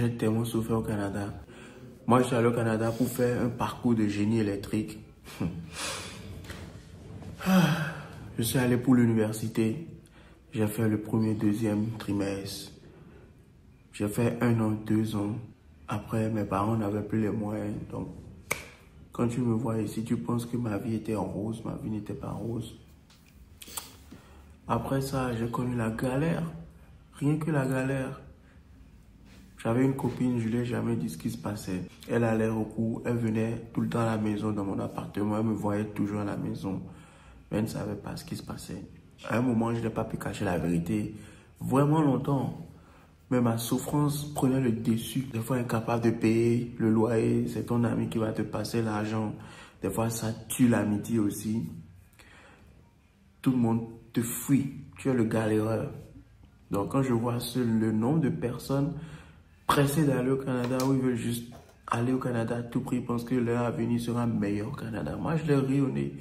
J'ai tellement souffert au Canada. Moi, je suis allé au Canada pour faire un parcours de génie électrique. Je suis allé pour l'université. J'ai fait le premier, deuxième trimestre. J'ai fait 1 an, 2 ans. Après, mes parents n'avaient plus les moyens. Donc, quand tu me vois ici, tu penses que ma vie était en rose. Ma vie n'était pas rose. Après ça, j'ai connu la galère. Rien que la galère. J'avais une copine, je ne lui ai jamais dit ce qui se passait. Elle allait au cours, elle venait tout le temps à la maison, dans mon appartement. Elle me voyait toujours à la maison. Mais elle ne savait pas ce qui se passait. À un moment, je n'ai pas pu cacher la vérité. Vraiment longtemps. Mais ma souffrance prenait le dessus. Des fois, incapable de payer le loyer, c'est ton ami qui va te passer l'argent. Des fois, ça tue l'amitié aussi. Tout le monde te fuit. Tu es le galéreur. Donc, quand je vois le nombre de personnes pressées d'aller au Canada, où ils veulent juste aller au Canada à tout prix, ils pensent que leur avenir sera meilleur au Canada. Moi, je leur ris au nez.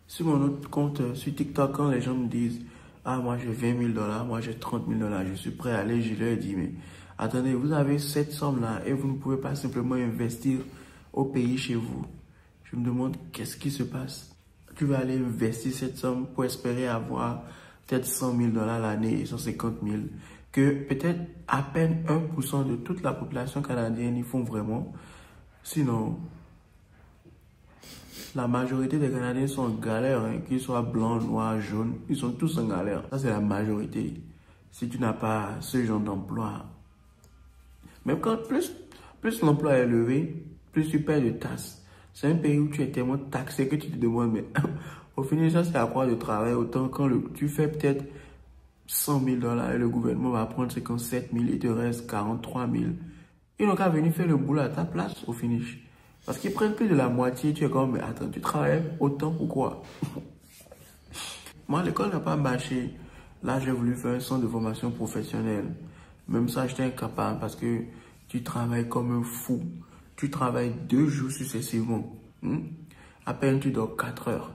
Sur mon autre compte, sur TikTok, quand les gens me disent « Ah, moi j'ai 20 000 $, moi j'ai 30 000 $, je suis prêt à aller », je leur dis « Mais attendez, vous avez cette somme-là et vous ne pouvez pas simplement investir au pays chez vous. » Je me demande qu'est-ce qui se passe. Tu vas aller investir cette somme pour espérer avoir peut-être 100 000 $ l'année, 150 000, que peut-être à peine 1% de toute la population canadienne y font vraiment. Sinon, la majorité des Canadiens sont en galère, hein, qu'ils soient blancs, noirs, jaunes, ils sont tous en galère. Ça, c'est la majorité. Si tu n'as pas ce genre d'emploi, même quand plus l'emploi est élevé, plus tu payes de taxes. C'est un pays où tu es tellement taxé que tu te demandes, mais au final, ça, c'est à quoi de travailler autant quand tu fais peut-être 100 000 $ et le gouvernement va prendre 57 000, il te reste 43 000. Ils n'ont qu'à venir faire le boulot à ta place au finish. Parce qu'ils prennent plus de la moitié, tu es comme, mais attends, tu travailles autant, pourquoi? Moi, l'école n'a pas marché. Là, j'ai voulu faire un centre de formation professionnelle. Même ça, j'étais incapable parce que tu travailles comme un fou. Tu travailles 2 jours successivement. À peine tu dors 4 heures.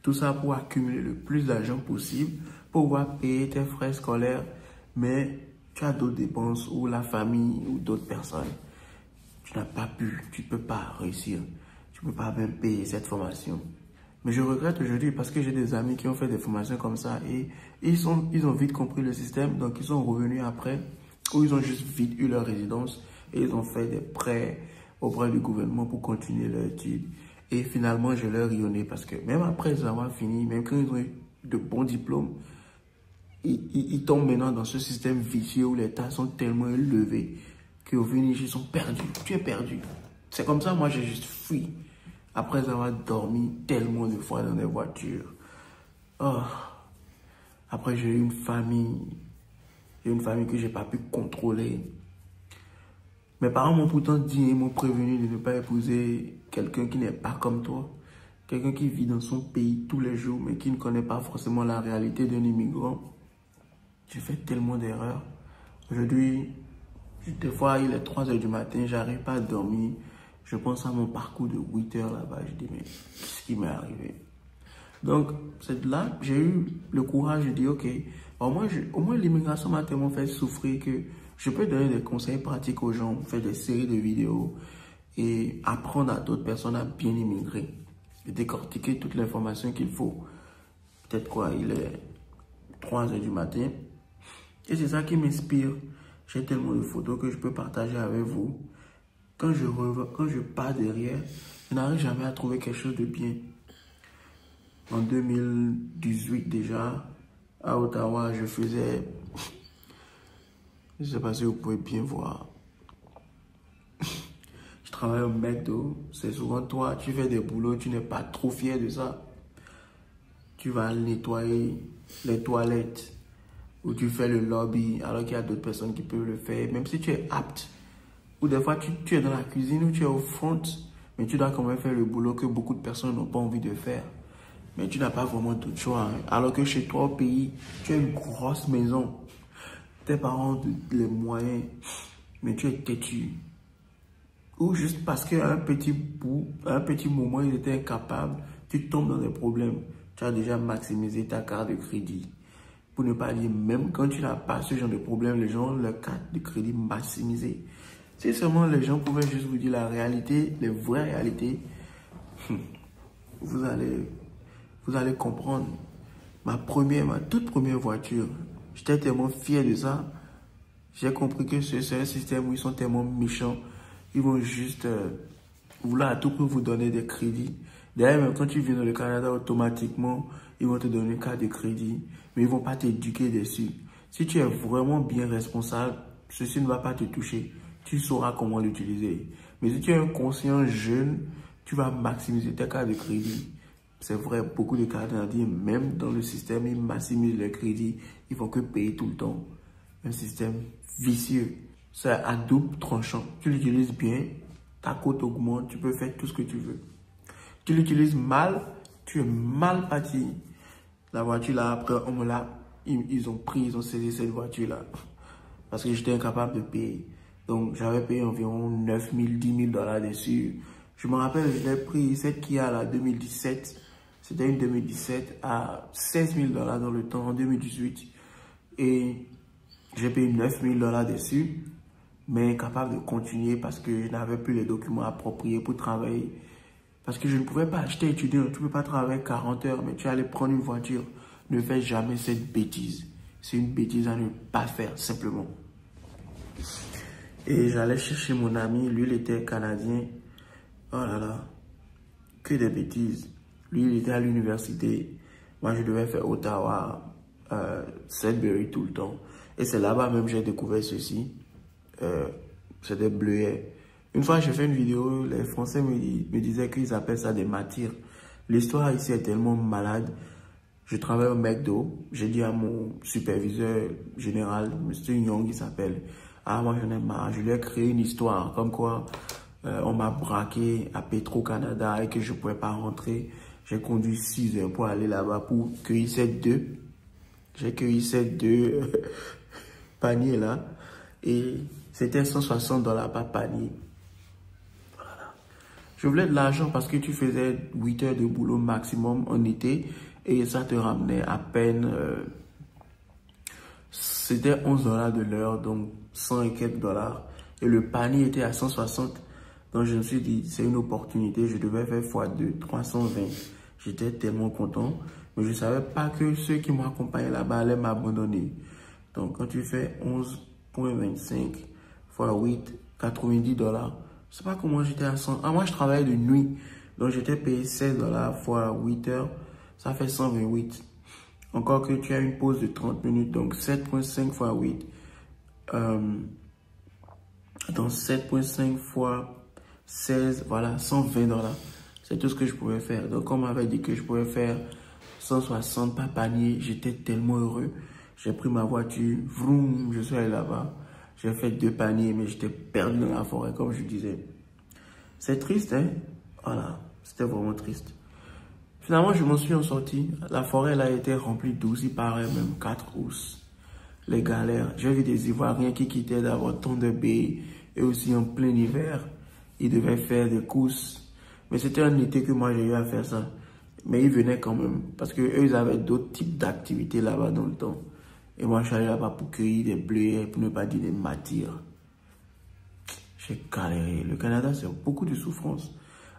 Tout ça pour accumuler le plus d'argent possible, pour pouvoir payer tes frais scolaires. Mais tu as d'autres dépenses ou la famille ou d'autres personnes. Tu n'as pas pu, tu ne peux pas réussir. Tu ne peux pas même payer cette formation. Mais je regrette aujourd'hui parce que j'ai des amis qui ont fait des formations comme ça et ils ont vite compris le système. Donc, ils sont revenus après ou ils ont juste vite eu leur résidence et ils ont fait des prêts auprès du gouvernement pour continuer leur étude. Et finalement, je leur rionnais parce que même après avoir fini, même quand ils ont eu de bons diplômes, ils tombent maintenant dans ce système vicieux où les tâches sont tellement élevées qu'au finish, ils sont perdus. Tu es perdu. C'est comme ça, moi, j'ai juste fui. Après avoir dormi tellement de fois dans des voitures. Oh. Après, j'ai eu une famille. J'ai une famille que je n'ai pas pu contrôler. Mes parents m'ont pourtant dit et m'ont prévenu de ne pas épouser quelqu'un qui n'est pas comme toi. Quelqu'un qui vit dans son pays tous les jours, mais qui ne connaît pas forcément la réalité d'un immigrant. J'ai fait tellement d'erreurs. Aujourd'hui, des fois, il est 3 h du matin, j'arrive pas à dormir. Je pense à mon parcours de 8 heures là-bas. Je dis, mais qu'est-ce qui m'est arrivé? Donc, c'est là que j'ai eu le courage de dire, ok, au moins l'immigration m'a tellement fait souffrir que je peux donner des conseils pratiques aux gens, faire des séries de vidéos et apprendre à d'autres personnes à bien immigrer et décortiquer toute l'information qu'il faut. Peut-être quoi, il est 3 h du matin. Et c'est ça qui m'inspire. J'ai tellement de photos que je peux partager avec vous. Quand je pars derrière, je n'arrive jamais à trouver quelque chose de bien. En 2018 déjà, à Ottawa, je faisais... Je ne sais pas si vous pouvez bien voir. Je travaille au McDo. C'est souvent toi, tu fais des boulots, tu n'es pas trop fier de ça. Tu vas nettoyer les toilettes ou tu fais le lobby alors qu'il y a d'autres personnes qui peuvent le faire. Même si tu es apte. Ou des fois, tu es dans la cuisine ou tu es au front, mais tu dois quand même faire le boulot que beaucoup de personnes n'ont pas envie de faire. Mais tu n'as pas vraiment tout choix. Hein. Alors que chez toi au pays, tu as une grosse maison. Tes parents ont les moyens, mais tu es têtu. Ou juste parce qu'à un petit moment, ils étaient incapables, tu tombes dans des problèmes. Tu as déjà maximisé ta carte de crédit. Pour ne pas dire, même quand tu n'as pas ce genre de problème, les gens ont leur carte de crédit maximisée. Si seulement les gens pouvaient juste vous dire la réalité, les vraies réalités, vous allez comprendre. Ma toute première voiture, j'étais tellement fier de ça. J'ai compris que c'est un système où ils sont tellement méchants. Ils vont juste vouloir à tout prix vous donner des crédits. D'ailleurs, même quand tu viens dans le Canada, automatiquement, ils vont te donner une carte de crédit. Mais ils ne vont pas t'éduquer dessus. Si tu es vraiment bien responsable, ceci ne va pas te toucher. Tu sauras comment l'utiliser. Mais si tu es un conscient jeune, tu vas maximiser tes cartes de crédit. C'est vrai, beaucoup de Canadiens, même dans le système, ils maximisent le crédit. Ils ne font que payer tout le temps. Un système vicieux. C'est à double tranchant. Tu l'utilises bien, ta cote augmente, tu peux faire tout ce que tu veux. Tu l'utilises mal, tu es mal parti. La voiture là, après, ils ont saisi cette voiture là. Parce que j'étais incapable de payer. Donc, j'avais payé environ 9 000, 10 000 dollars dessus. Je me rappelle, je l'ai pris, cette Kia là, 2017. C'était une 2017 à 16 000 dollars dans le temps, en 2018. Et j'ai payé 9 000 dollars dessus, mais incapable de continuer parce que je n'avais plus les documents appropriés pour travailler. Parce que je ne pouvais pas acheter étudiant. Tu ne peux pas travailler 40 heures, mais tu allais prendre une voiture. Ne fais jamais cette bêtise. C'est une bêtise à ne pas faire, simplement. Et j'allais chercher mon ami. Lui, il était canadien. Oh là là. Que des bêtises. Lui, il était à l'université. Moi, je devais faire Ottawa, Sudbury tout le temps. Et c'est là-bas même que j'ai découvert ceci. C'était bleuet. Une fois, j'ai fait une vidéo, les Français me disaient qu'ils appellent ça des matires. L'histoire ici est tellement malade. Je travaille au McDo. J'ai dit à mon superviseur général, M. Young, il s'appelle. Ah, moi, j'en ai marre. Je lui ai créé une histoire comme quoi on m'a braqué à Petro-Canada et que je ne pouvais pas rentrer. J'ai conduit 6 heures pour aller là-bas pour cueillir ces deux. J'ai cueilli ces deux paniers là. Et c'était 160 dollars par panier. Voilà. Je voulais de l'argent parce que tu faisais 8 heures de boulot maximum en été. Et ça te ramenait à peine... c'était 11 dollars de l'heure, donc 100 et quelques dollars. Et le panier était à 160. Donc je me suis dit, c'est une opportunité, je devais faire x2, 320. J'étais tellement content, mais je ne savais pas que ceux qui m'ont accompagné là-bas allaient m'abandonner. Donc quand tu fais 11,25 x 8, 90 dollars. Je ne sais pas comment j'étais à 100. Ah, moi je travaillais de nuit, donc j'étais payé 16 dollars x 8 heures, ça fait 128. Encore que tu as une pause de 30 minutes, donc 7,5 x 8. Dans 7,5 x 16, voilà, 120 dollars. C'est tout ce que je pouvais faire. Donc, on m'avait dit que je pouvais faire 160 par panier. J'étais tellement heureux. J'ai pris ma voiture, vroom, je suis allé là-bas. J'ai fait 2 paniers, mais j'étais perdu dans la forêt, comme je disais. C'est triste, hein? Voilà, c'était vraiment triste. Finalement, je m'en suis en sorti. La forêt, là, était remplie d'ours. Il paraît même 4 ours. Les galères. J'ai vu des Ivoiriens qui quittaient d'abord Thunder Bay et aussi en plein hiver. Ils devaient faire des courses. Mais c'était un été que moi j'ai eu à faire ça. Mais ils venaient quand même. Parce qu'eux, ils avaient d'autres types d'activités là-bas dans le temps. Et moi, je suis allé là-bas pour cueillir des bleuets, pour ne pas dire des matires. J'ai galéré. Le Canada, c'est beaucoup de souffrance.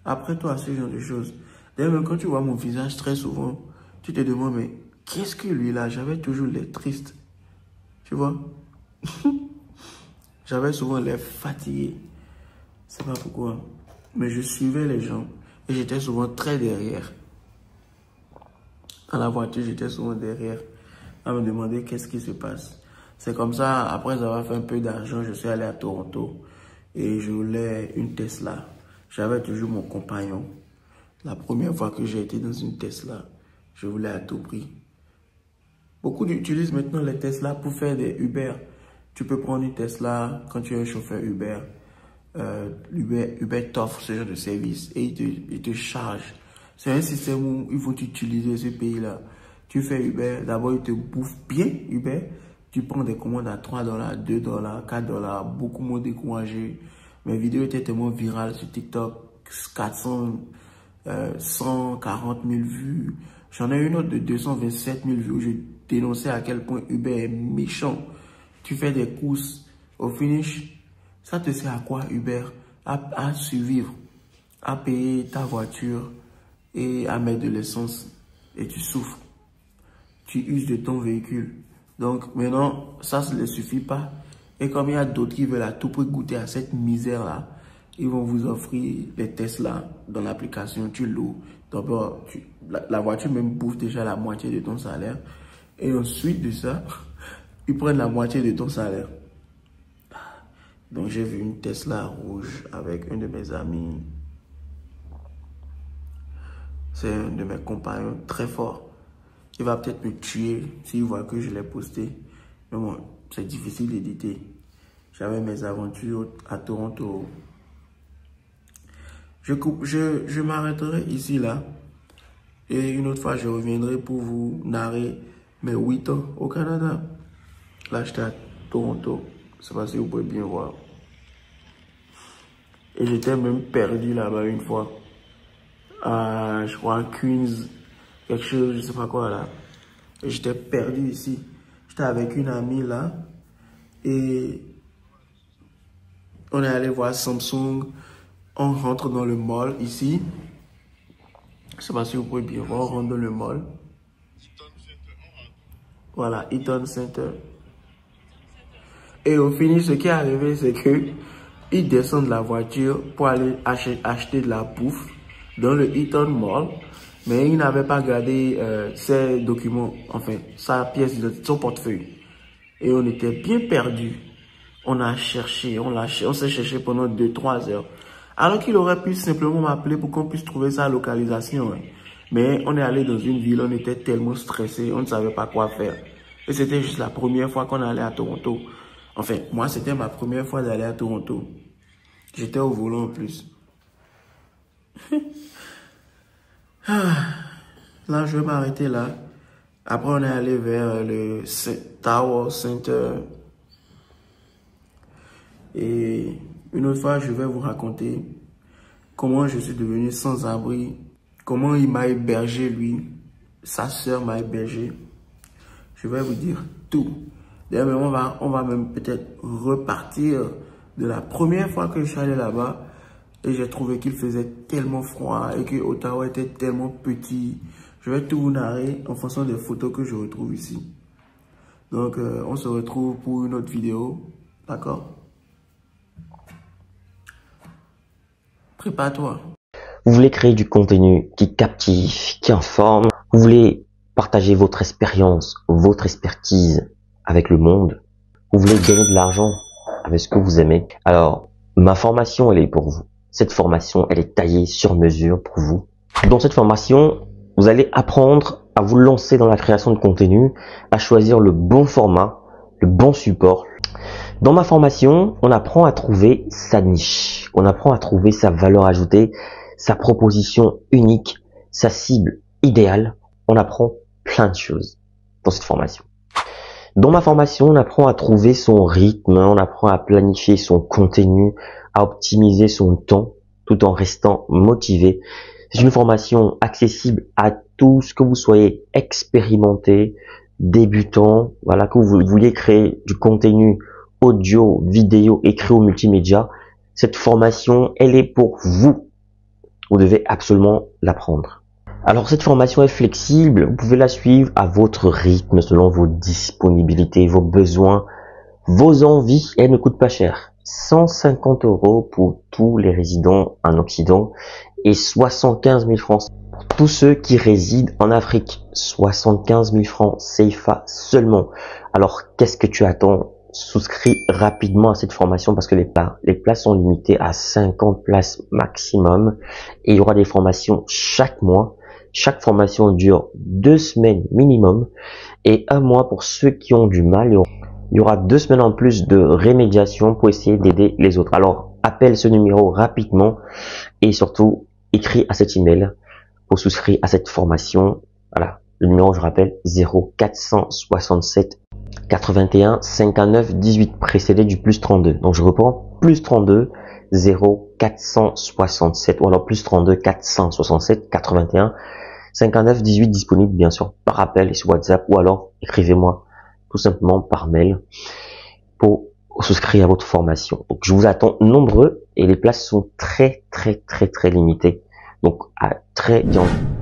Après toi, ce genre de choses. D'ailleurs, même quand tu vois mon visage très souvent, tu te demandes, mais qu'est-ce que lui là? J'avais toujours l'air triste. Tu vois? J'avais souvent l'air fatigué. Je sais pas pourquoi. Mais je suivais les gens. Et j'étais souvent très derrière. Dans la voiture, j'étais souvent derrière. À me demander qu'est-ce qui se passe. C'est comme ça, après avoir fait un peu d'argent, je suis allé à Toronto. Et je voulais une Tesla. J'avais toujours mon compagnon. La première fois que j'ai été dans une Tesla, je voulais à tout prix. Beaucoup utilisent maintenant les Tesla pour faire des Uber. Tu peux prendre une Tesla quand tu es un chauffeur Uber. Uber t'offre ce genre de service et il te charge. C'est un système où il faut utiliser ce pays-là. Tu fais Uber, d'abord il te bouffe bien Uber. Tu prends des commandes à 3 dollars, 2 dollars, 4 dollars, beaucoup moins découragé. Mes vidéos étaient tellement virales sur TikTok, 140 000 vues. J'en ai une autre de 227 000 vues où je dénonçais à quel point Uber est méchant. Tu fais des courses, au finish, Ça te sert à quoi, Uber? À survivre, à payer ta voiture et à mettre de l'essence. Et tu souffres. Tu uses de ton véhicule. Donc maintenant, ça ne suffit pas. Et comme il y a d'autres qui veulent à tout prix goûter à cette misère-là, ils vont vous offrir les Tesla dans l'application. Tu loues. D'abord, la voiture même bouffe déjà la moitié de ton salaire. Et ensuite de ça, ils prennent la moitié de ton salaire. Donc j'ai vu une Tesla rouge avec un de mes amis. C'est un de mes compagnons très fort. Il va peut-être me tuer s'il voit que je l'ai posté. Mais bon, c'est difficile d'éditer. J'avais mes aventures à Toronto. Je m'arrêterai ici, là. Et une autre fois, je reviendrai pour vous narrer mes 8 ans au Canada. Là, j'étais à Toronto. Je ne sais pas si vous pouvez bien voir. Et j'étais même perdu là-bas une fois. Je crois à Queens, quelque chose, je ne sais pas quoi là. Et j'étais perdu ici. J'étais avec une amie là. Et on est allé voir Samsung. On rentre dans le mall ici. Je ne sais pas si vous pouvez bien voir. On rentre dans le mall. Voilà, Eaton Center. Et au fini, ce qui est arrivé, c'est que ils descendent de la voiture pour aller acheter de la bouffe dans le Eaton Mall. Mais il n'avait pas gardé ses documents, enfin, sa pièce d'identité, son portefeuille. Et on était bien perdus. On a cherché, on s'est cherché pendant 2-3 heures. Alors qu'il aurait pu simplement m'appeler pour qu'on puisse trouver sa localisation. Hein. Mais on est allé dans une ville, on était tellement stressés, on ne savait pas quoi faire. Et c'était juste la première fois qu'on allait à Toronto. Enfin, moi, c'était ma première fois d'aller à Toronto. J'étais au volant en plus. Là, je vais m'arrêter là. Après, on est allé vers le Tower Center. Et une autre fois, je vais vous raconter comment je suis devenu sans-abri. Comment il m'a hébergé, lui. Sa sœur m'a hébergé. Je vais vous dire tout. D'ailleurs, on va même peut-être repartir de la première fois que je suis allé là-bas. Et j'ai trouvé qu'il faisait tellement froid et que Ottawa était tellement petit. Je vais tout vous narrer en fonction des photos que je retrouve ici. Donc, on se retrouve pour une autre vidéo. D'accord? Prépare-toi. Vous voulez créer du contenu qui captive, qui informe. Vous voulez partager votre expérience, votre expertise avec le monde. Vous voulez gagner de l'argent avec ce que vous aimez. Alors, ma formation, elle est pour vous. Cette formation, elle est taillée sur mesure pour vous. Dans cette formation, vous allez apprendre à vous lancer dans la création de contenu, à choisir le bon format, le bon support. Dans ma formation, on apprend à trouver sa niche. On apprend à trouver sa valeur ajoutée, sa proposition unique, sa cible idéale. On apprend plein de choses dans cette formation. Dans ma formation, on apprend à trouver son rythme, on apprend à planifier son contenu, à optimiser son temps tout en restant motivé. C'est une formation accessible à tous, que vous soyez expérimenté, débutant, voilà, que vous vouliez créer du contenu audio, vidéo, écrit ou multimédia. Cette formation, elle est pour vous. Vous devez absolument l'apprendre. Alors cette formation est flexible, vous pouvez la suivre à votre rythme, selon vos disponibilités, vos besoins, vos envies. Elle ne coûte pas cher. 150 € pour tous les résidents en Occident et 75 000 francs pour tous ceux qui résident en Afrique. 75 000 francs CFA seulement. Alors qu'est-ce que tu attends? Souscris rapidement à cette formation parce que les places sont limitées à 50 places maximum et il y aura des formations chaque mois. Chaque formation dure 2 semaines minimum et 1 mois pour ceux qui ont du mal. Il y aura 2 semaines en plus de rémédiation pour essayer d'aider les autres. Alors, appelle ce numéro rapidement et surtout, écris à cet email pour souscrire à cette formation. Voilà, le numéro, je rappelle, 0467 81 59 18, précédé du plus 32. Donc, je reprends, plus 32 0467 ou alors plus 32 467 81 59 18, disponible bien sûr par appel et sur WhatsApp ou alors écrivez-moi tout simplement par mail pour souscrit à votre formation. Donc je vous attends nombreux et les places sont très limitées. Donc à très bientôt.